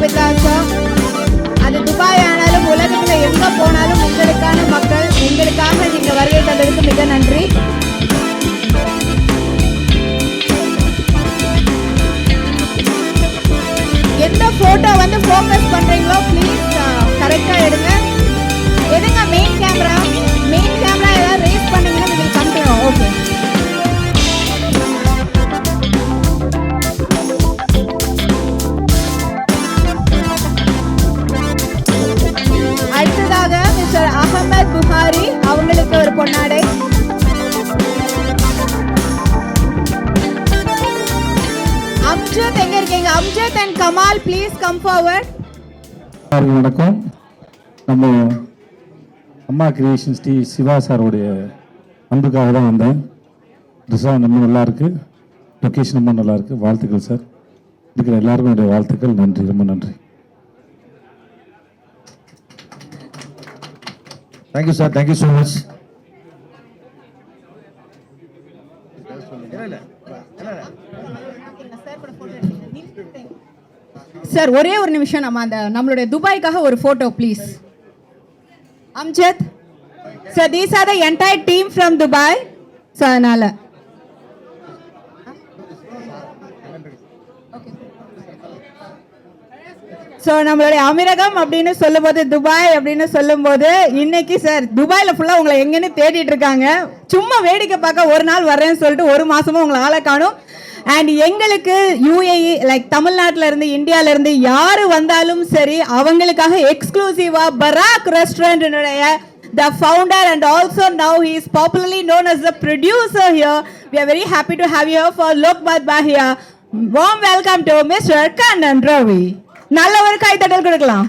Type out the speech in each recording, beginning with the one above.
அபிலாஷா. அது துபாய் ஆனாலும் உலகத்துல எங்க போனாலும் உங்களுக்கான மக்கள், எங்களுக்காக நீங்க வருகை தந்ததுக்கு மிக நன்றி. எந்த போட்டோ வந்து ஃபோக்கஸ் பண்றீங்களோ ப்ளீஸ் கரெக்டா எடுங்க. எதுங்க மெயின் கேமரா ஏதாவது ரேஸ் பண்ணீங்கன்னா நீங்க கண்டினியூ. ஓகே, அடுத்ததாக மிஸ்டர் அகமது புகாரி, அவங்களுக்கு ஒரு பொன்னாடை. அம்ஜத் எங்க இருக்கீங்க? Amjad and Kamal please come forward. வணக்கம். நம்ம அம்மா கிரியேஷன்ஸ் டி சிவா சாரோடைய அன்புக்காக தான் வந்தேன். ரிசார்ட் ரொம்ப நல்லா இருக்கு, லொக்கேஷன் ரொம்ப நல்லா இருக்கு. வாழ்த்துக்கள் சார். இருக்கிற எல்லாருக்கும் என்னுடைய வாழ்த்துக்கள். நன்றி, ரொம்ப நன்றி. Thank you sir, thank you so much. Sir ஒரே ஒரு நிமிஷம், நம்மளுடைய துபாய்க்காக ஒரு photo please. Amjad sir, these are the entire team from Dubai. Sir அதனால ஸோ நம்மளுடைய அமீரகம் அப்படின்னு சொல்லும்போது, துபாய் அப்படின்னு சொல்லும்போது, இன்னைக்கு சார் துபாயில் ஃபுல்லாக உங்களை எங்கன்னு தேடிட்டு இருக்காங்க. சும்மா வேடிக்கை பார்க்க ஒரு நாள் வரேன்னு சொல்லிட்டு ஒரு மாசமும் உங்களை ஆளை காணும். அண்ட் எங்களுக்கு யூஏஇ லைக் தமிழ்நாட்டில் இருந்து இந்தியாவில இருந்து யாரு வந்தாலும் சரி, அவங்களுக்காக எக்ஸ்க்ளூசிவா பராக் ரெஸ்டாரண்ட்னுடைய the founder and also now he is popularly known as the producer here. We are very happy to have you here for Lok Madba here. Warm welcome to Mr. Kannan Ravi. நல்ல ஒரு கைத்தட்டல் கொடுக்கலாம்.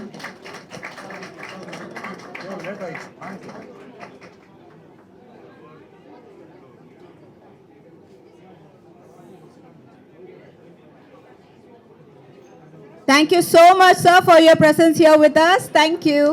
Thank you so much, sir, for your presence here with us. Thank you.